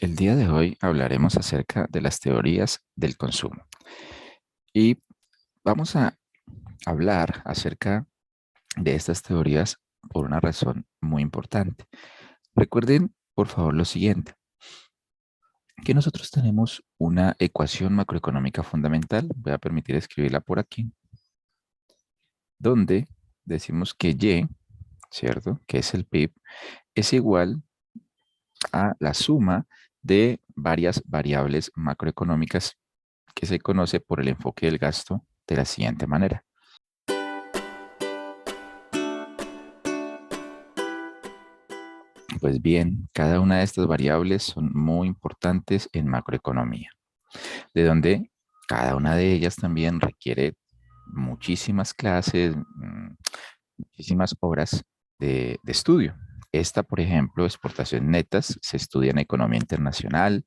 El día de hoy hablaremos acerca de las teorías del consumo y vamos a hablar acerca de estas teorías por una razón muy importante. Recuerden, por favor, lo siguiente, que nosotros tenemos una ecuación macroeconómica fundamental, voy a permitir escribirla por aquí, donde decimos que Y, ¿cierto? Que es el PIB, es igual a la suma de varias variables macroeconómicas que se conoce por el enfoque del gasto de la siguiente manera. Pues bien, cada una de estas variables son muy importantes en macroeconomía, de donde cada una de ellas también requiere muchísimas clases, muchísimas horas de estudio. Esta, por ejemplo, exportaciones netas, se estudia en economía internacional.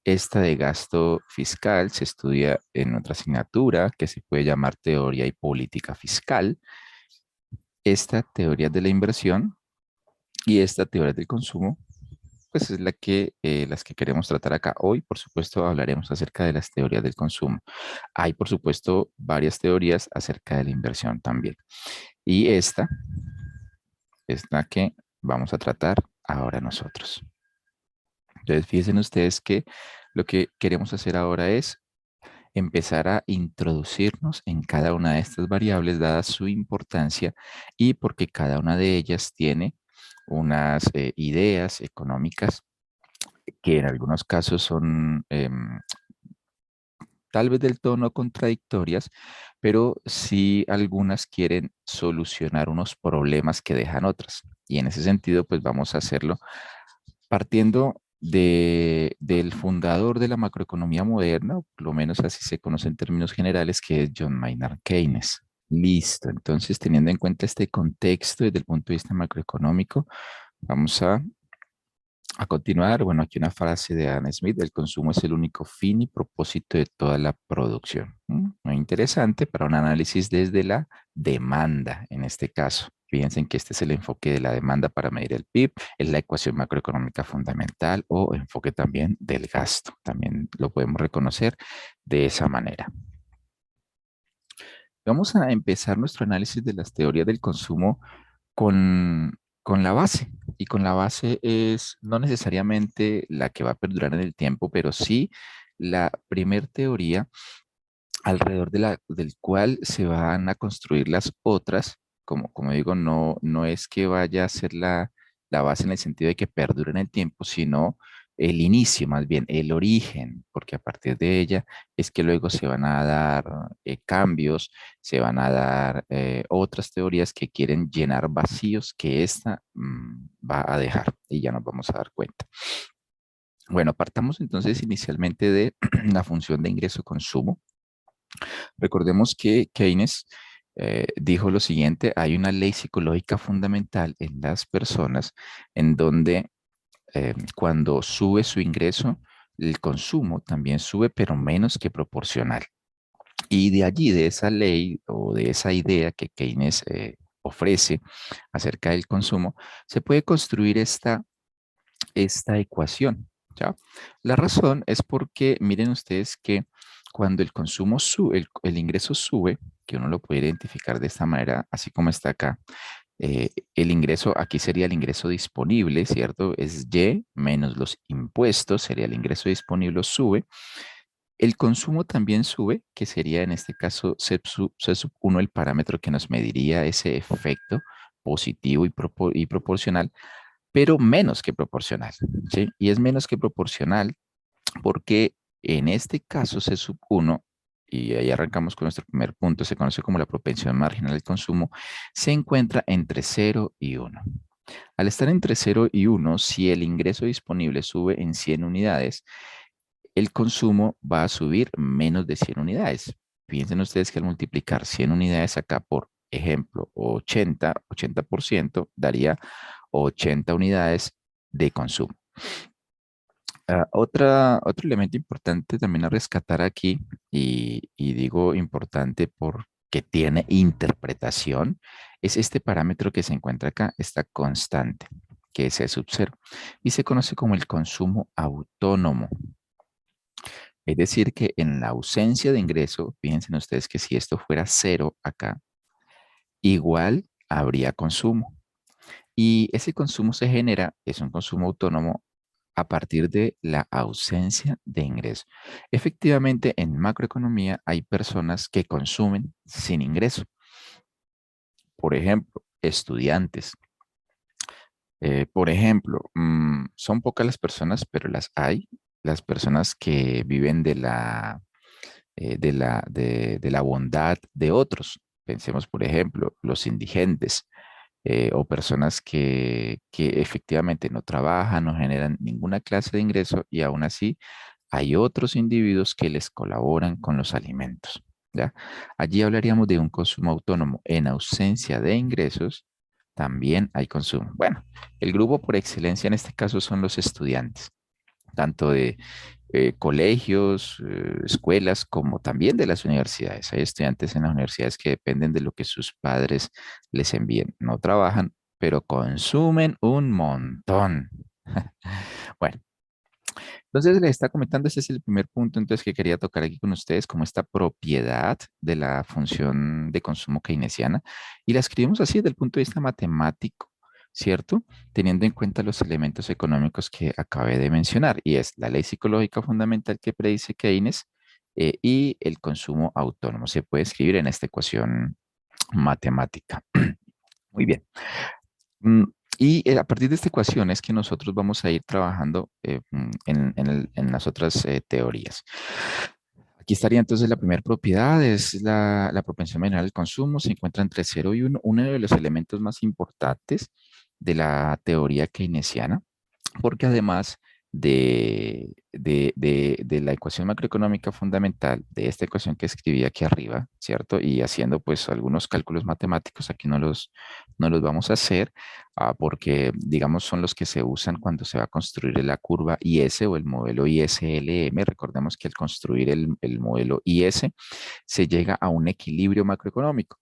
Esta de gasto fiscal se estudia en otra asignatura que se puede llamar teoría y política fiscal. Esta teoría de la inversión y esta teoría del consumo, pues es las que queremos tratar acá. Hoy, por supuesto, hablaremos acerca de las teorías del consumo. Hay, por supuesto, varias teorías acerca de la inversión también. Y esta es la que vamos a tratar ahora nosotros. Entonces, fíjense ustedes que lo que queremos hacer ahora es empezar a introducirnos en cada una de estas variables, dada su importancia y porque cada una de ellas tiene unas ideas económicas que en algunos casos son tal vez del todo no contradictorias, pero sí algunas quieren solucionar unos problemas que dejan otras. Y en ese sentido, pues vamos a hacerlo partiendo del fundador de la macroeconomía moderna, o por lo menos así se conoce en términos generales, que es John Maynard Keynes. Listo, entonces teniendo en cuenta este contexto desde el punto de vista macroeconómico, vamos a continuar. Bueno, aquí una frase de Adam Smith: el consumo es el único fin y propósito de toda la producción. Muy interesante para un análisis desde la demanda, en este caso. Fíjense que este es el enfoque de la demanda para medir el PIB, es la ecuación macroeconómica fundamental o enfoque también del gasto. También lo podemos reconocer de esa manera. Vamos a empezar nuestro análisis de las teorías del consumo con la base. Y con la base es no necesariamente la que va a perdurar en el tiempo, pero sí la primer teoría alrededor del cual se van a construir las otras. Como digo, no es que vaya a ser la base en el sentido de que perdure en el tiempo, sino el inicio, más bien, el origen, porque a partir de ella es que luego se van a dar cambios, se van a dar otras teorías que quieren llenar vacíos que esta va a dejar y ya nos vamos a dar cuenta. Bueno, partamos entonces inicialmente de la función de ingreso-consumo. Recordemos que Keynes dijo lo siguiente: hay una ley psicológica fundamental en las personas en donde cuando sube su ingreso, el consumo también sube, pero menos que proporcional. Y de allí, de esa ley o de esa idea que Keynes ofrece acerca del consumo, se puede construir esta ecuación, ¿ya? La razón es porque miren ustedes que cuando el consumo sube, el ingreso sube, que uno lo puede identificar de esta manera, así como está acá, el ingreso, aquí sería el ingreso disponible, ¿cierto? Es Y menos los impuestos, sería el ingreso disponible, sube. El consumo también sube, que sería en este caso C sub 1, el parámetro que nos mediría ese efecto positivo y proporcional, pero menos que proporcional, ¿sí? Y es menos que proporcional porque en este caso C sub 1, y ahí arrancamos con nuestro primer punto, se conoce como la propensión marginal del consumo, se encuentra entre 0 y 1. Al estar entre 0 y 1, si el ingreso disponible sube en 100 unidades, el consumo va a subir menos de 100 unidades. Piensen ustedes que al multiplicar 100 unidades acá por ejemplo 80% daría 80 unidades de consumo. Otro elemento importante también a rescatar aquí, y digo importante porque tiene interpretación, es este parámetro que se encuentra acá, esta constante. que es C sub cero, y se conoce como el consumo autónomo. Es decir, que en la ausencia de ingreso, fíjense ustedes que si esto fuera cero acá, igual habría consumo. Y ese consumo se genera, es un consumo autónomo a partir de la ausencia de ingreso. Efectivamente, en macroeconomía hay personas que consumen sin ingreso. Por ejemplo, estudiantes. Por ejemplo, son pocas las personas, pero las hay. Las personas que viven de la bondad de otros. Pensemos, por ejemplo, los indigentes o personas que efectivamente no trabajan, no generan ninguna clase de ingreso y aún así hay otros individuos que les colaboran con los alimentos. ¿Ya? Allí hablaríamos de un consumo autónomo. En ausencia de ingresos, también hay consumo. Bueno, el grupo por excelencia en este caso son los estudiantes, tanto de colegios, escuelas, como también de las universidades. Hay estudiantes en las universidades que dependen de lo que sus padres les envíen. No trabajan, pero consumen un montón. Bueno, entonces les está comentando, ese es el primer punto entonces que quería tocar aquí con ustedes, como esta propiedad de la función de consumo keynesiana. Y la escribimos así desde el punto de vista matemático, ¿cierto? Teniendo en cuenta los elementos económicos que acabé de mencionar, y es la ley psicológica fundamental que predice Keynes y el consumo autónomo. Se puede escribir en esta ecuación matemática. Muy bien. Mm, Y a partir de esta ecuación es que nosotros vamos a ir trabajando en las otras teorías. Aquí estaría entonces la primera propiedad, es la propensión general al consumo, se encuentra entre cero y uno de los elementos más importantes de la teoría keynesiana, porque además de la ecuación macroeconómica fundamental, de esta ecuación que escribí aquí arriba, ¿cierto? Y haciendo pues algunos cálculos matemáticos, aquí no los vamos a hacer, porque digamos son los que se usan cuando se va a construir la curva IS o el modelo ISLM. Recordemos que al construir el modelo IS se llega a un equilibrio macroeconómico.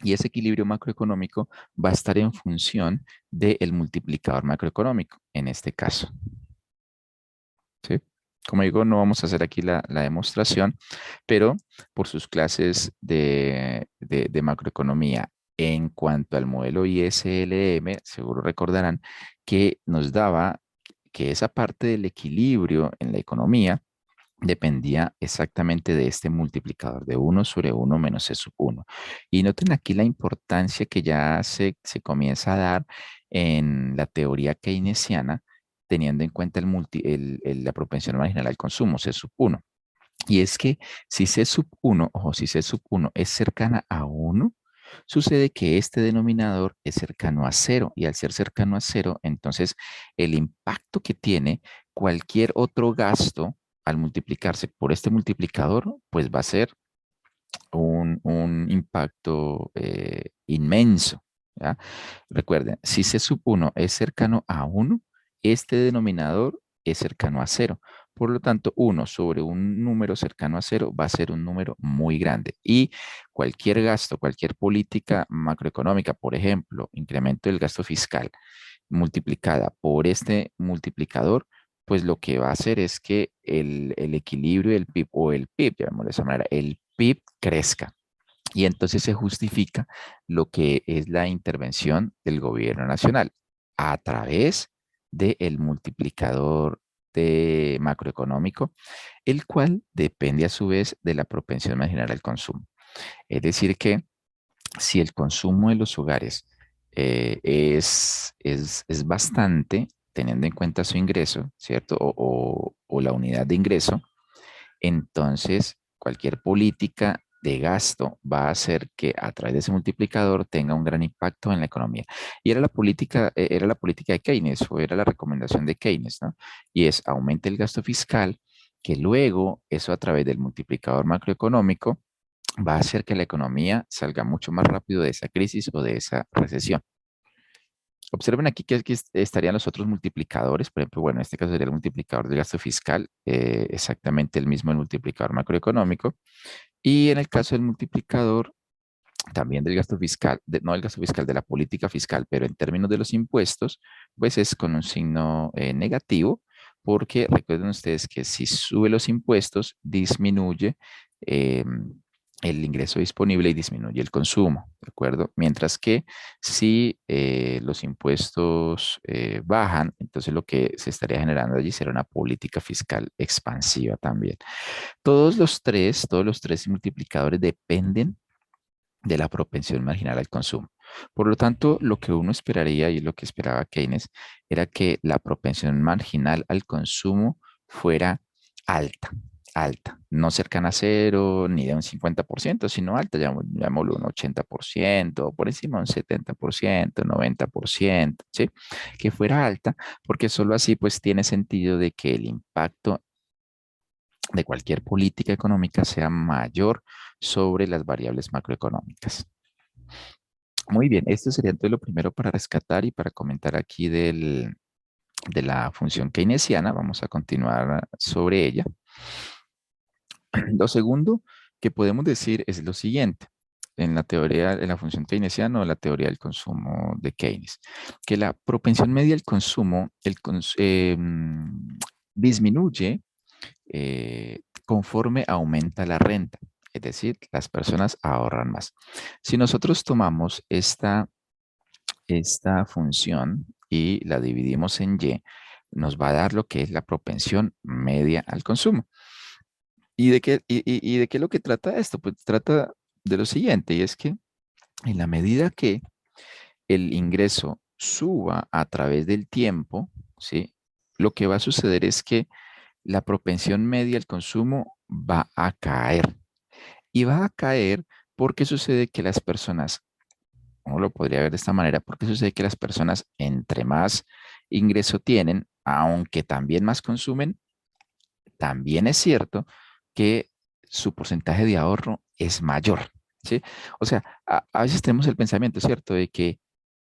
Y ese equilibrio macroeconómico va a estar en función del multiplicador macroeconómico, en este caso. ¿Sí? Como digo, no vamos a hacer aquí la demostración, pero por sus clases de macroeconomía en cuanto al modelo ISLM, seguro recordarán que nos daba que esa parte del equilibrio en la economía dependía exactamente de este multiplicador de uno sobre uno menos C sub 1. Y noten aquí la importancia que ya se comienza a dar en la teoría keynesiana, teniendo en cuenta la propensión marginal al consumo, C sub 1. Y es que si C sub 1, ojo, si C sub 1 es cercana a 1, sucede que este denominador es cercano a cero, y al ser cercano a cero, entonces el impacto que tiene cualquier otro gasto al multiplicarse por este multiplicador, pues va a ser un impacto inmenso. ¿Ya? Recuerden, si C sub 1 es cercano a 1, este denominador es cercano a cero. Por lo tanto, 1 sobre un número cercano a cero va a ser un número muy grande. Y cualquier gasto, cualquier política macroeconómica, por ejemplo, incremento del gasto fiscal multiplicada por este multiplicador, pues lo que va a hacer es que el equilibrio del PIB o el PIB, llamémoslo de esa manera, el PIB crezca. Y entonces se justifica lo que es la intervención del gobierno nacional a través del multiplicador de macroeconómico, el cual depende a su vez de la propensión marginal al consumo. Es decir, que si el consumo de los hogares es bastante, teniendo en cuenta su ingreso, ¿cierto? O la unidad de ingreso, entonces cualquier política de gasto va a hacer que a través de ese multiplicador tenga un gran impacto en la economía. Y era la política de Keynes, o era la recomendación de Keynes, ¿no? Y es aumenta el gasto fiscal, que luego eso a través del multiplicador macroeconómico va a hacer que la economía salga mucho más rápido de esa crisis o de esa recesión. Observen aquí que aquí estarían los otros multiplicadores. Por ejemplo, bueno, en este caso sería el multiplicador del gasto fiscal, exactamente el mismo el multiplicador macroeconómico. Y en el caso del multiplicador también del gasto fiscal, no del gasto fiscal, de la política fiscal, pero en términos de los impuestos, pues es con un signo negativo, porque recuerden ustedes que si sube los impuestos, disminuye eh, el ingreso disponible y disminuye el consumo, ¿de acuerdo? Mientras que si los impuestos bajan, entonces lo que se estaría generando allí será una política fiscal expansiva también. Todos los tres multiplicadores dependen de la propensión marginal al consumo. Por lo tanto, lo que uno esperaría y lo que esperaba Keynes era que la propensión marginal al consumo fuera alta, alta, no cercana a cero ni de un 50%, sino alta, llamémoslo un 80%, por encima de un 70%, 90%, ¿sí? Que fuera alta, porque solo así pues tiene sentido de que el impacto de cualquier política económica sea mayor sobre las variables macroeconómicas. Muy bien, esto sería entonces lo primero para rescatar y para comentar aquí de la función keynesiana. Vamos a continuar sobre ella. Lo segundo que podemos decir es lo siguiente. En la teoría de la función keynesiana o la teoría del consumo de Keynes, que la propensión media al consumo disminuye conforme aumenta la renta, es decir, las personas ahorran más. Si nosotros tomamos esta función y la dividimos en Y, nos va a dar lo que es la propensión media al consumo. ¿Y de qué es lo que trata esto? Pues trata de lo siguiente, y es que en la medida que el ingreso suba a través del tiempo, ¿sí? Lo que va a suceder es que la propensión media al consumo va a caer. Y va a caer porque sucede que las personas, uno lo podría ver de esta manera, porque sucede que las personas entre más ingreso tienen, aunque también más consumen, también es cierto que su porcentaje de ahorro es mayor, ¿sí? O sea, a veces tenemos el pensamiento, ¿cierto?, de que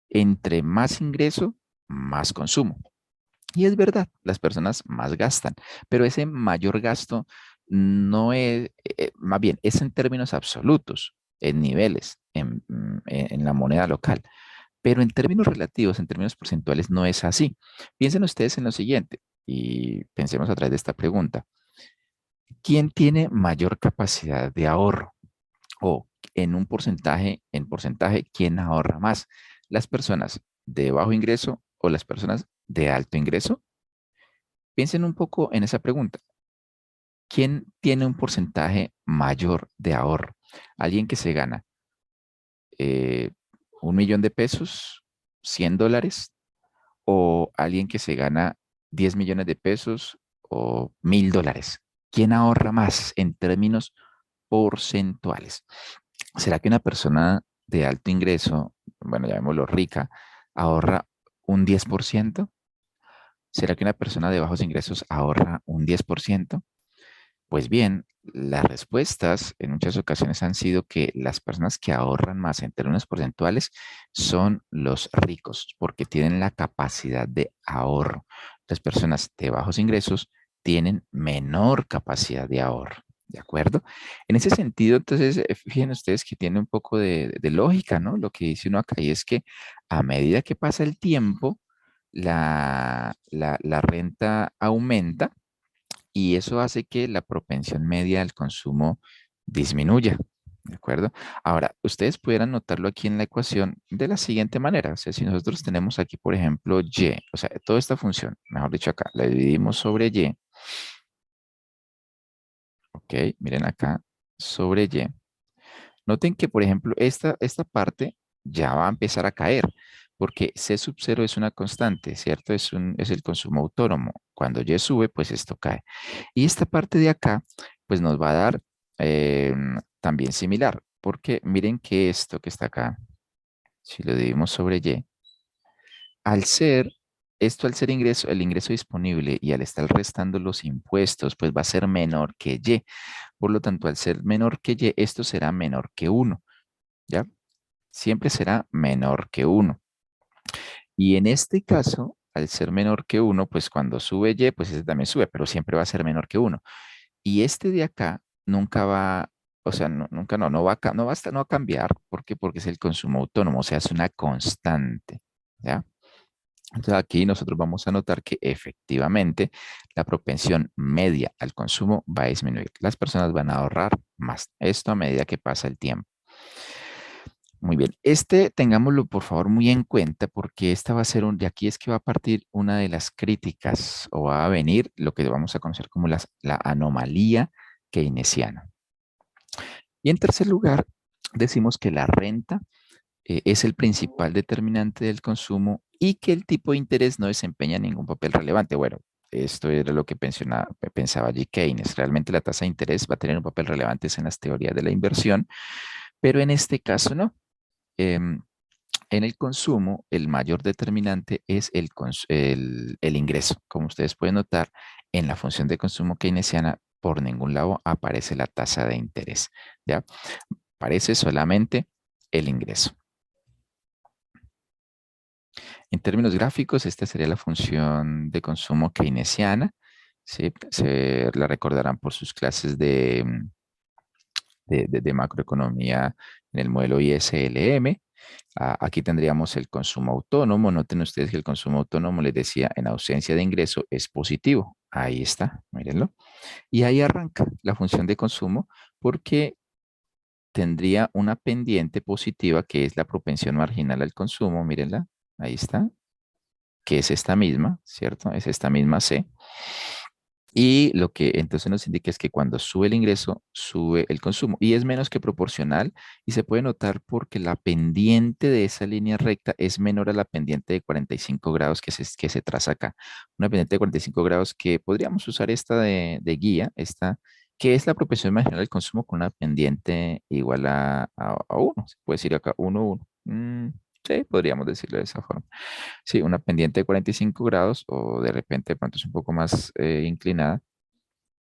entre más ingreso, más consumo. Y es verdad, las personas más gastan, pero ese mayor gasto no es, más bien, es en términos absolutos, en niveles, en la moneda local. Pero en términos relativos, en términos porcentuales, no es así. Piensen ustedes en lo siguiente y pensemos a través de esta pregunta. ¿Quién tiene mayor capacidad de ahorro? O en porcentaje, ¿quién ahorra más? ¿Las personas de bajo ingreso o las personas de alto ingreso? Piensen un poco en esa pregunta. ¿Quién tiene un porcentaje mayor de ahorro? ¿Alguien que se gana eh, 1 millón de pesos, 100 dólares? ¿O alguien que se gana 10 millones de pesos o 1000 dólares? ¿Quién ahorra más en términos porcentuales? ¿Será que una persona de alto ingreso, bueno, llamémoslo rica, ahorra un 10%? ¿Será que una persona de bajos ingresos ahorra un 10%? Pues bien, las respuestas en muchas ocasiones han sido que las personas que ahorran más en términos porcentuales son los ricos, porque tienen la capacidad de ahorro. Las personas de bajos ingresos tienen menor capacidad de ahorro. ¿De acuerdo? En ese sentido, entonces, fíjense ustedes que tiene un poco de lógica, ¿no? Lo que dice uno acá y es que a medida que pasa el tiempo, la renta aumenta y eso hace que la propensión media al consumo disminuya. ¿De acuerdo? Ahora, ustedes pudieran notarlo aquí en la ecuación de la siguiente manera. O sea, si nosotros tenemos aquí, por ejemplo, y, o sea, toda esta función, mejor dicho acá, la dividimos sobre y, ok, miren acá, sobre y. Noten que, por ejemplo, esta parte ya va a empezar a caer, porque C sub 0 es una constante, ¿cierto? Es el consumo autónomo. Cuando Y sube, pues esto cae. Y esta parte de acá, pues nos va a dar también similar, porque miren que esto que está acá, si lo dividimos sobre Y, al ser, esto al ser ingreso, el ingreso disponible y al estar restando los impuestos, pues va a ser menor que Y. Por lo tanto, al ser menor que Y, esto será menor que 1, ¿ya? Siempre será menor que 1. Y en este caso, al ser menor que 1, pues cuando sube Y, pues ese también sube, pero siempre va a ser menor que 1. Y este de acá nunca va, o sea, nunca no va a, no va a cambiar. ¿Por qué? Porque es el consumo autónomo, o sea, es una constante, ¿ya? Entonces aquí nosotros vamos a notar que efectivamente la propensión media al consumo va a disminuir. Las personas van a ahorrar más. Esto a medida que pasa el tiempo. Muy bien, tengámoslo por favor muy en cuenta porque esta va a ser de aquí es que va a partir una de las críticas o va a venir lo que vamos a conocer como la anomalía keynesiana. Y en tercer lugar, decimos que la renta es el principal determinante del consumo y que el tipo de interés no desempeña ningún papel relevante. Bueno, esto era lo que pensaba G. Keynes. Realmente la tasa de interés va a tener un papel relevante en las teorías de la inversión, pero en este caso no. Em, en el consumo, el mayor determinante es el ingreso. Como ustedes pueden notar, en la función de consumo keynesiana, por ningún lado aparece la tasa de interés. ¿Ya? Aparece solamente el ingreso. En términos gráficos, esta sería la función de consumo keynesiana. ¿Sí? Se la recordarán por sus clases de macroeconomía en el modelo ISLM. Aquí tendríamos el consumo autónomo. Noten ustedes que el consumo autónomo, les decía, en ausencia de ingreso es positivo. Ahí está, mírenlo. Y ahí arranca la función de consumo porque tendría una pendiente positiva que es la propensión marginal al consumo. Mírenla, ahí está, que es esta misma, ¿cierto? Es esta misma C. Y lo que entonces nos indica es que cuando sube el ingreso, sube el consumo. Y es menos que proporcional y se puede notar porque la pendiente de esa línea recta es menor a la pendiente de 45 grados que se traza acá. Una pendiente de 45 grados que podríamos usar esta de guía, esta que es la propensión marginal del consumo con una pendiente igual a 1. Se puede decir acá 1, 1. Sí, podríamos decirlo de esa forma. Sí, una pendiente de 45 grados o de repente de pronto es un poco más inclinada,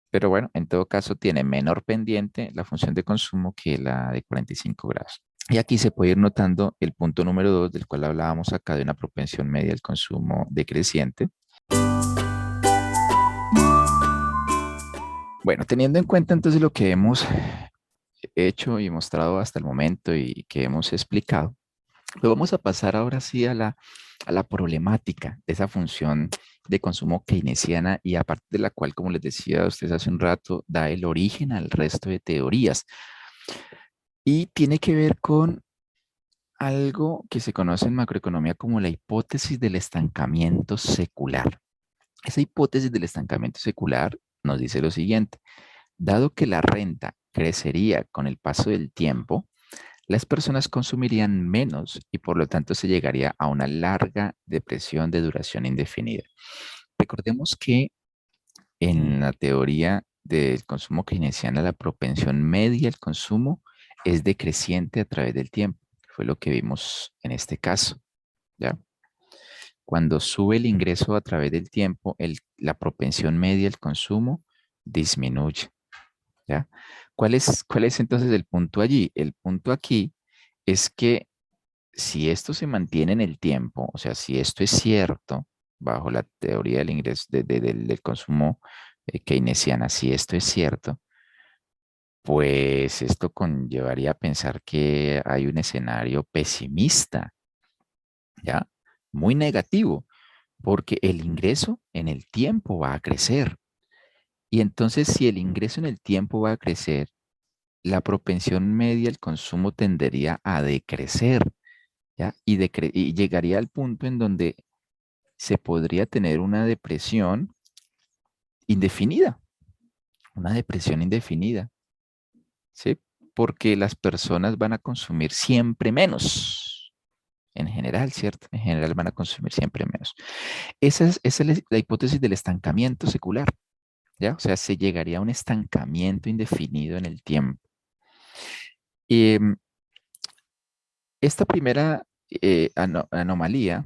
pero bueno, en todo caso tiene menor pendiente la función de consumo que la de 45 grados. Y aquí se puede ir notando el punto número 2 del cual hablábamos acá de una propensión media al consumo decreciente. Bueno, teniendo en cuenta entonces lo que hemos hecho y mostrado hasta el momento y que hemos explicado, pues vamos a pasar ahora sí a la problemática de esa función de consumo keynesiana y a partir de la cual, como les decía a ustedes hace un rato, da el origen al resto de teorías. Y tiene que ver con algo que se conoce en macroeconomía como la hipótesis del estancamiento secular. Esa hipótesis del estancamiento secular nos dice lo siguiente: dado que la renta crecería con el paso del tiempo, las personas consumirían menos y por lo tanto se llegaría a una larga depresión de duración indefinida. Recordemos que en la teoría del consumo keynesiana, la propensión media al consumo es decreciente a través del tiempo. Fue lo que vimos en este caso, ¿ya? Cuando sube el ingreso a través del tiempo, la propensión media al consumo disminuye, ¿ya? Cuál es entonces el punto allí? El punto aquí es que si esto se mantiene en el tiempo, o sea, si esto es cierto bajo la teoría del ingreso del consumo keynesiana, si esto es cierto, pues esto conllevaría a pensar que hay un escenario pesimista, ¿ya? Muy negativo, porque el ingreso en el tiempo va a crecer. Y entonces, si el ingreso en el tiempo va a crecer, la propensión media al consumo tendería a decrecer, ¿ya? Y llegaría al punto en donde se podría tener una depresión indefinida, ¿sí? Porque las personas van a consumir siempre menos, en general, ¿cierto? En general van a consumir siempre menos. Esa es la hipótesis del estancamiento secular, ¿ya? O sea, se llegaría a un estancamiento indefinido en el tiempo. Y esta primera anomalía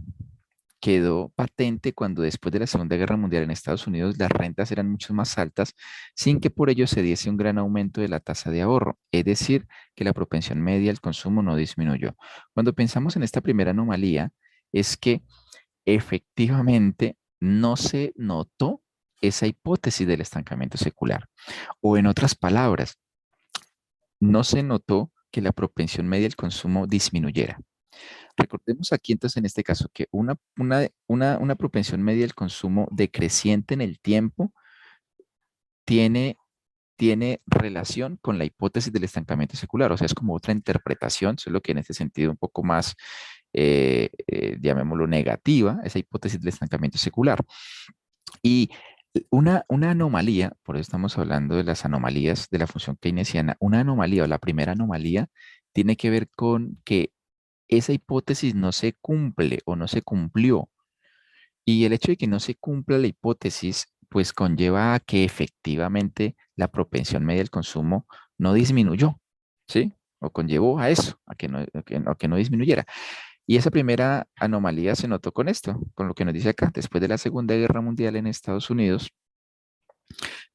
quedó patente cuando después de la Segunda Guerra Mundial en Estados Unidos las rentas eran mucho más altas sin que por ello se diese un gran aumento de la tasa de ahorro, es decir, que la propensión media al consumo no disminuyó. Cuando pensamos en esta primera anomalía, es que efectivamente no se notó esa hipótesis del estancamiento secular. O en otras palabras, no se notó que la propensión media al consumo disminuyera. Recordemos aquí entonces en este caso que una propensión media del consumo decreciente en el tiempo tiene, tiene relación con la hipótesis del estancamiento secular, o sea, es como otra interpretación, solo que en este sentido un poco más, llamémoslo negativa, esa hipótesis del estancamiento secular. Y una anomalía, por eso estamos hablando de las anomalías de la función keynesiana, una anomalía o la primera anomalía tiene que ver con que esa hipótesis no se cumple o no se cumplió. Y el hecho de que no se cumpla la hipótesis, pues conlleva a que efectivamente la propensión media del consumo no disminuyó, ¿sí? O conllevó a eso, a que no disminuyera. Y esa primera anomalía se notó con esto, con lo que nos dice acá. Después de la Segunda Guerra Mundial en Estados Unidos,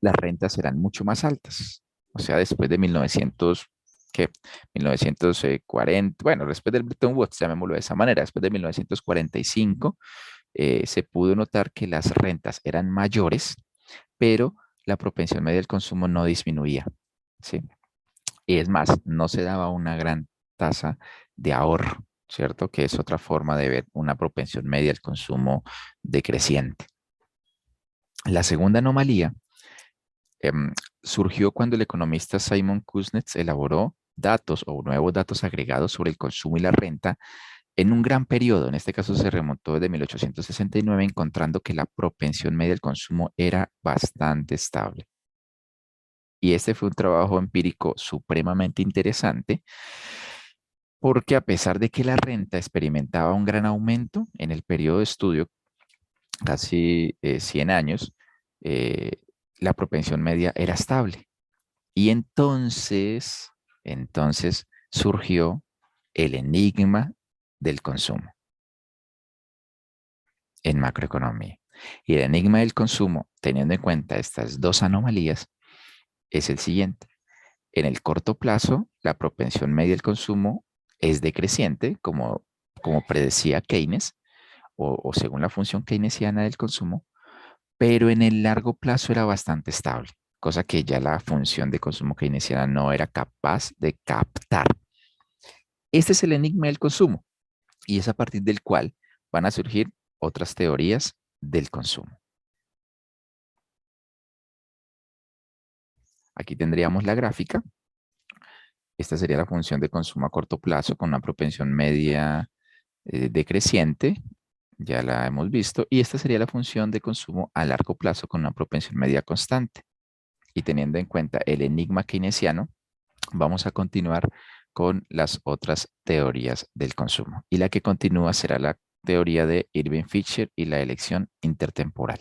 las rentas eran mucho más altas. O sea, después de 1900, ¿qué? 1940, bueno, después del Bretton Woods, llamémoslo de esa manera, después de 1945, se pudo notar que las rentas eran mayores, pero la propensión media del consumo no disminuía, ¿sí? Y es más, no se daba una gran tasa de ahorro, ¿cierto? Que es otra forma de ver una propensión media al consumo decreciente. La segunda anomalía surgió cuando el economista Simon Kuznets elaboró datos o nuevos datos agregados sobre el consumo y la renta en un gran periodo. En este caso se remontó desde 1869, encontrando que la propensión media del consumo era bastante estable. Y este fue un trabajo empírico supremamente interesante porque a pesar de que la renta experimentaba un gran aumento en el periodo de estudio, casi 100 años, eh, la propensión media era estable. Y entonces surgió el enigma del consumo en macroeconomía. Y el enigma del consumo, teniendo en cuenta estas dos anomalías, es el siguiente. En el corto plazo, la propensión media del consumo es decreciente, como predecía Keynes, o según la función keynesiana del consumo, pero en el largo plazo era bastante estable, cosa que ya la función de consumo keynesiana no era capaz de captar. Este es el enigma del consumo y es a partir del cual van a surgir otras teorías del consumo. Aquí tendríamos la gráfica. Esta sería la función de consumo a corto plazo con una propensión media decreciente, ya la hemos visto, y esta sería la función de consumo a largo plazo con una propensión media constante. Y teniendo en cuenta el enigma keynesiano, vamos a continuar con las otras teorías del consumo. Y la que continúa será la teoría de Irving Fisher y la elección intertemporal.